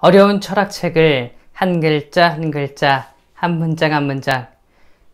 어려운 철학책을 한 글자 한 글자, 한 문장 한 문장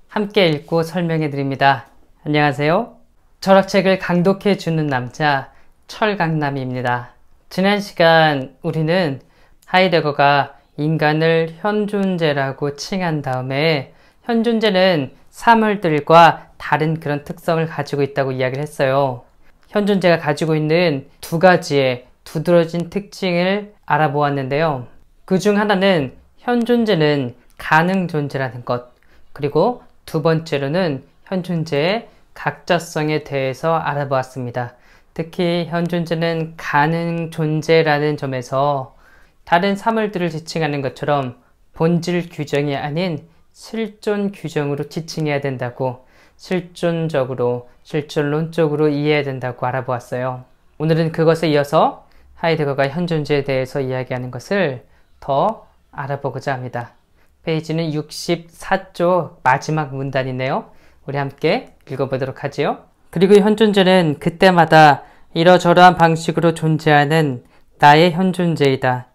함께 읽고 설명해 드립니다. 안녕하세요. 철학책을 강독해 주는 남자 철강남입니다. 지난 시간 우리는 하이데거가 인간을 현존재라고 칭한 다음에 현존재는 사물들과 다른 그런 특성을 가지고 있다고 이야기를 했어요. 현존재가 가지고 있는 두 가지의 두드러진 특징을 알아보았는데요. 그 중 하나는 현존재는 가능 존재라는 것, 그리고 두 번째로는 현존재의 각자성에 대해서 알아보았습니다. 특히 현존재는 가능 존재라는 점에서 다른 사물들을 지칭하는 것처럼 본질 규정이 아닌 실존 규정으로 지칭해야 된다고, 실존적으로, 실존론적으로 이해해야 된다고 알아보았어요. 오늘은 그것에 이어서 하이데거가 현존재에 대해서 이야기하는 것을 더 알아보고자 합니다. 페이지는 64쪽 마지막 문단이네요. 우리 함께 읽어보도록 하지요. 그리고 현존재는 그때마다 이러저러한 방식으로 존재하는 나의 현존재이다.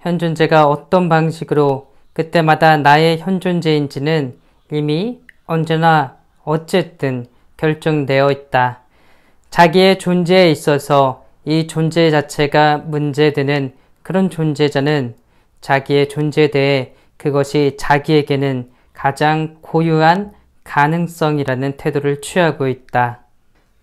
현존재가 어떤 방식으로 그때마다 나의 현존재인지는 이미 언제나 어쨌든 결정되어 있다. 자기의 존재에 있어서 이 존재 자체가 문제되는 그런 존재자는 자기의 존재에 대해 그것이 자기에게는 가장 고유한 가능성이라는 태도를 취하고 있다.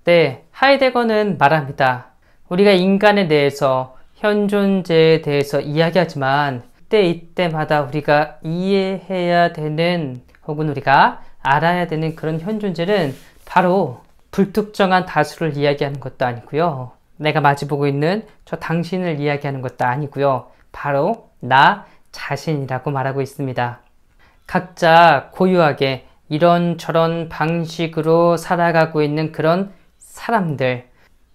네, 하이데거는 말합니다. 우리가 인간에 대해서, 현존재에 대해서 이야기하지만 이때마다 우리가 이해해야 되는, 혹은 우리가 알아야 되는 그런 현존재는 바로 불특정한 다수를 이야기하는 것도 아니고요. 내가 마주보고 있는 저 당신을 이야기하는 것도 아니고요. 바로 나 자신이라고 말하고 있습니다. 각자 고유하게 이런저런 방식으로 살아가고 있는 그런 사람들,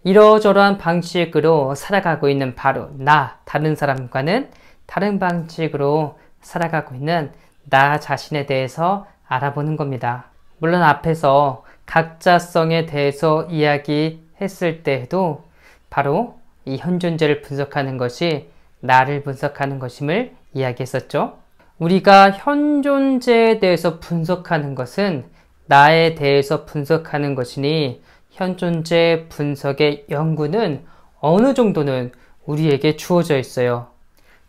이러저러한 방식으로 살아가고 있는 바로 나, 다른 사람과는 다른 방식으로 살아가고 있는 나 자신에 대해서 알아보는 겁니다. 물론 앞에서 각자성에 대해서 이야기했을 때에도 바로 이 현존재를 분석하는 것이 나를 분석하는 것임을 이야기했었죠. 우리가 현존재에 대해서 분석하는 것은 나에 대해서 분석하는 것이니 현존재 분석의 연구는 어느 정도는 우리에게 주어져 있어요.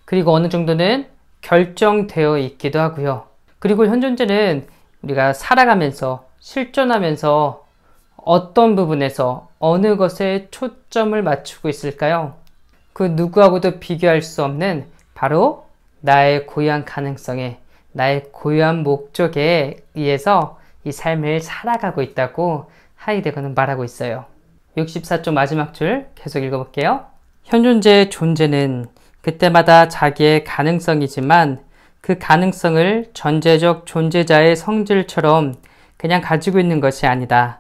그리고 어느 정도는 결정되어 있기도 하고요. 그리고 현존재는 우리가 살아가면서, 실존하면서 어떤 부분에서 어느 것에 초점을 맞추고 있을까요? 그 누구하고도 비교할 수 없는 바로 나의 고유한 가능성에, 나의 고유한 목적에 의해서 이 삶을 살아가고 있다고 하이데거는 말하고 있어요. 64쪽 마지막 줄 계속 읽어볼게요. 현존재의 존재는 그때마다 자기의 가능성이지만 그 가능성을 전제적 존재자의 성질처럼 그냥 가지고 있는 것이 아니다.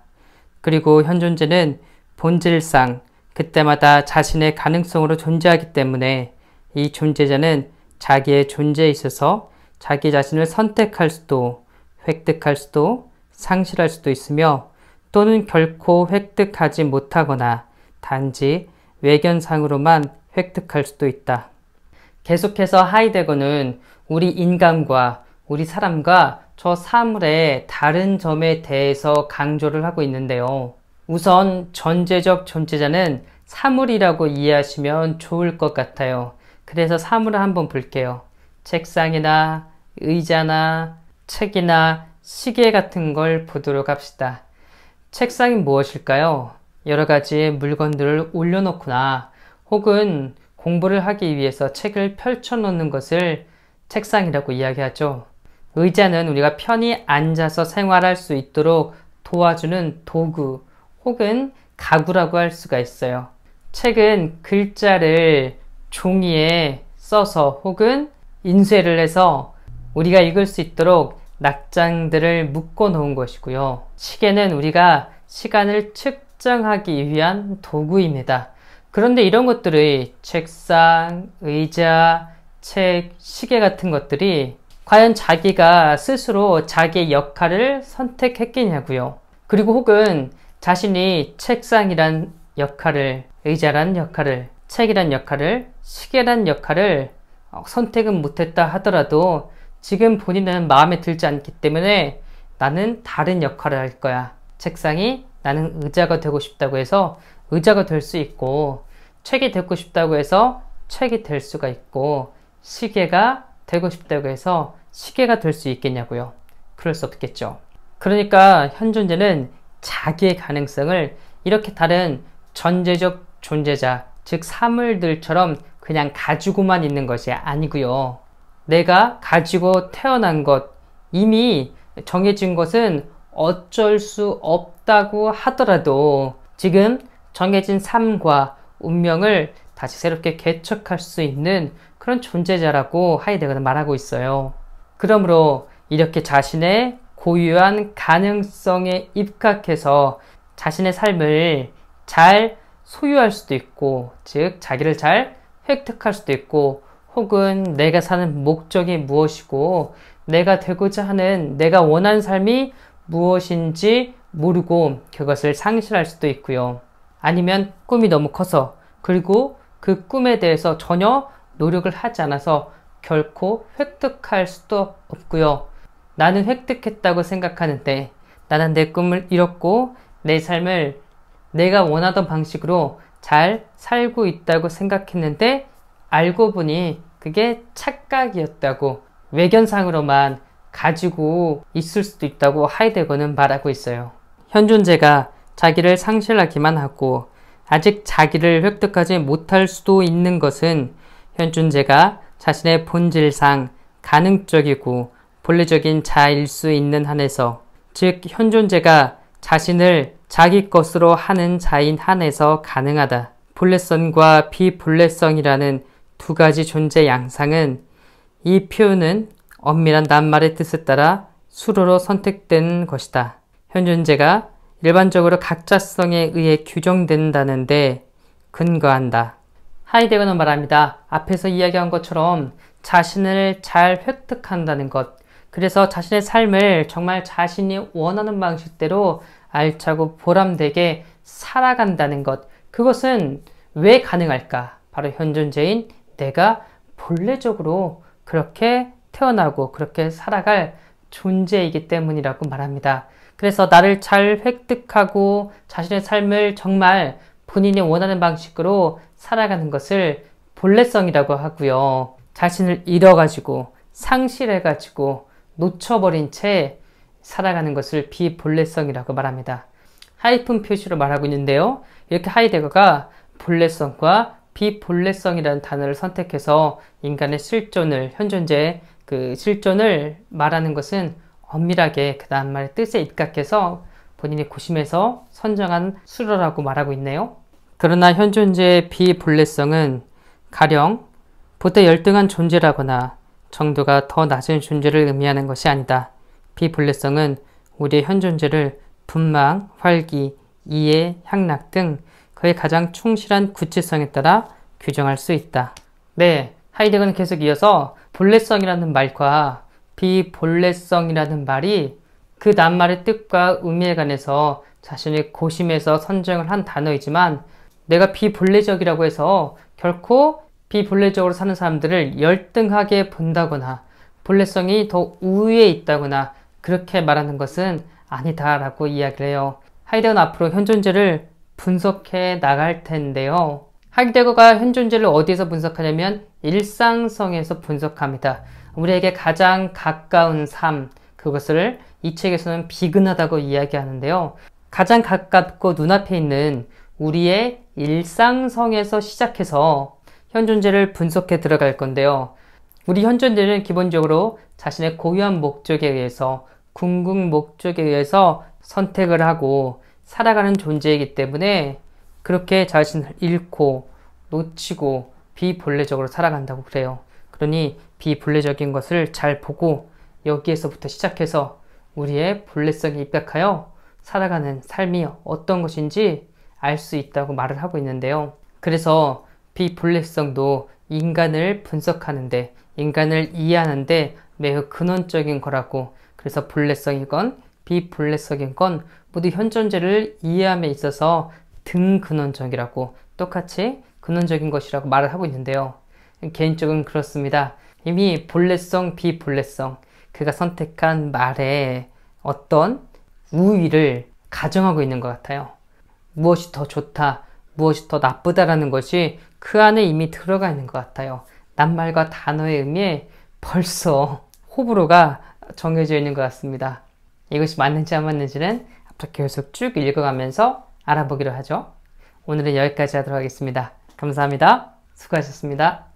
그리고 현존재는 본질상 그때마다 자신의 가능성으로 존재하기 때문에 이 존재자는 자기의 존재에 있어서 자기 자신을 선택할 수도, 획득할 수도, 상실할 수도 있으며 또는 결코 획득하지 못하거나 단지 외견상으로만 획득할 수도 있다. 계속해서 하이데거는 우리 인간과 우리 사람과 저 사물의 다른 점에 대해서 강조를 하고 있는데요. 우선 전제적 존재자는 사물이라고 이해하시면 좋을 것 같아요. 그래서 사물을 한번 볼게요. 책상이나 의자나 책이나 시계 같은 걸 보도록 합시다. 책상이 무엇일까요? 여러 가지 물건들을 올려놓거나 혹은 공부를 하기 위해서 책을 펼쳐놓는 것을 책상이라고 이야기하죠. 의자는 우리가 편히 앉아서 생활할 수 있도록 도와주는 도구 혹은 가구라고 할 수가 있어요. 책은 글자를 종이에 써서 혹은 인쇄를 해서 우리가 읽을 수 있도록 낙장들을 묶어 놓은 것이고요. 시계는 우리가 시간을 측정하기 위한 도구입니다. 그런데 이런 것들의 책상, 의자, 책, 시계 같은 것들이 과연 자기가 스스로 자기의 역할을 선택했겠냐고요. 그리고 혹은 자신이 책상이란 역할을, 의자란 역할을, 책이란 역할을, 시계란 역할을 선택은 못했다 하더라도 지금 본인은 마음에 들지 않기 때문에 나는 다른 역할을 할 거야. 책상이 나는 의자가 되고 싶다고 해서 의자가 될 수 있고, 책이 되고 싶다고 해서 책이 될 수가 있고, 시계가 되고 싶다고 해서 시계가 될 수 있겠냐고요. 그럴 수 없겠죠. 그러니까 현 존재는 자기의 가능성을 이렇게 다른 전제적 존재자, 즉 사물들처럼 그냥 가지고만 있는 것이 아니고요. 내가 가지고 태어난 것, 이미 정해진 것은 어쩔 수 없다고 하더라도 지금 정해진 삶과 운명을 다시 새롭게 개척할 수 있는 그런 존재자라고 하이데거는 말하고 있어요. 그러므로 이렇게 자신의 고유한 가능성에 입각해서 자신의 삶을 잘 소유할 수도 있고, 즉 자기를 잘 획득할 수도 있고, 혹은 내가 사는 목적이 무엇이고 내가 되고자 하는, 내가 원하는 삶이 무엇인지 모르고 그것을 상실할 수도 있고요. 아니면 꿈이 너무 커서, 그리고 그 꿈에 대해서 전혀 노력을 하지 않아서 결코 획득할 수도 없고요. 나는 획득했다고 생각하는데 나는 내 꿈을 이뤘고 내 삶을 내가 원하던 방식으로 잘 살고 있다고 생각했는데 알고 보니 그게 착각이었다고, 외견상으로만 가지고 있을 수도 있다고 하이데거는 말하고 있어요. 현 존재가 자기를 상실하기만 하고 아직 자기를 획득하지 못할 수도 있는 것은 현 존재가 자신의 본질상 가능적이고 본래적인 자일 수 있는 한에서, 즉 현 존재가 자신을 자기 것으로 하는 자인 한에서 가능하다. 본래성과 비본래성이라는 두 가지 존재 양상은, 이 표현은 엄밀한 낱말의 뜻에 따라 수로로 선택된 것이다. 현 존재가 일반적으로 각자성에 의해 규정된다는데 근거한다. 하이데거는 말합니다. 앞에서 이야기한 것처럼 자신을 잘 획득한다는 것, 그래서 자신의 삶을 정말 자신이 원하는 방식대로 알차고 보람되게 살아간다는 것, 그것은 왜 가능할까? 바로 현 존재인 내가 본래적으로 그렇게 태어나고 그렇게 살아갈 존재이기 때문이라고 말합니다. 그래서 나를 잘 획득하고 자신의 삶을 정말 본인이 원하는 방식으로 살아가는 것을 본래성이라고 하고요. 자신을 잃어가지고 상실해가지고 놓쳐버린 채 살아가는 것을 비본래성이라고 말합니다. 하이픈 표시로 말하고 있는데요. 이렇게 하이데거가 본래성과 비본래성이라는 단어를 선택해서 인간의 실존을, 현 존재의 그 실존을 말하는 것은 엄밀하게 그 다음 말의 뜻에 입각해서 본인이 고심해서 선정한 수로라고 말하고 있네요. 그러나 현 존재의 비본래성은 가령 보다 열등한 존재라거나 정도가 더 낮은 존재를 의미하는 것이 아니다. 비본래성은 우리의 현 존재를 분망, 활기, 이해, 향락 등 그의 가장 충실한 구체성에 따라 규정할 수 있다. 네, 하이데거는 계속 이어서 본래성이라는 말과 비본래성이라는 말이 그 낱말의 뜻과 의미에 관해서 자신이 고심해서 선정을 한 단어이지만, 내가 비본래적이라고 해서 결코 비본래적으로 사는 사람들을 열등하게 본다거나 본래성이 더 우위에 있다거나 그렇게 말하는 것은 아니다라고 이야기를 해요. 하이데거는 앞으로 현 존재를 분석해 나갈 텐데요. 하이데거가 현 존재를 어디에서 분석하냐면 일상성에서 분석합니다. 우리에게 가장 가까운 삶, 그것을 이 책에서는 비근하다고 이야기하는데요. 가장 가깝고 눈앞에 있는 우리의 일상성에서 시작해서 현 존재를 분석해 들어갈 건데요. 우리 현 존재는 기본적으로 자신의 고유한 목적에 의해서, 궁극 목적에 의해서 선택을 하고 살아가는 존재이기 때문에 그렇게 자신을 잃고 놓치고 비본래적으로 살아간다고 그래요. 그러니 비본래적인 것을 잘 보고 여기에서부터 시작해서 우리의 본래성에 입각하여 살아가는 삶이 어떤 것인지 알 수 있다고 말을 하고 있는데요. 그래서 비본래성도 인간을 분석하는데, 인간을 이해하는데 매우 근원적인 거라고, 그래서 본래성이건 비본래성인 건 모두 현 존재를 이해함에 있어서 등근원적이라고, 똑같이 근원적인 것이라고 말을 하고 있는데요. 개인적으로는 그렇습니다. 이미 본래성, 비본래성, 그가 선택한 말에 어떤 우위를 가정하고 있는 것 같아요. 무엇이 더 좋다, 무엇이 더 나쁘다라는 것이 그 안에 이미 들어가 있는 것 같아요. 낱말과 단어의 의미에 벌써 호불호가 정해져 있는 것 같습니다. 이것이 맞는지 안 맞는지는 앞으로 계속 쭉 읽어가면서 알아보기로 하죠. 오늘은 여기까지 하도록 하겠습니다. 감사합니다. 수고하셨습니다.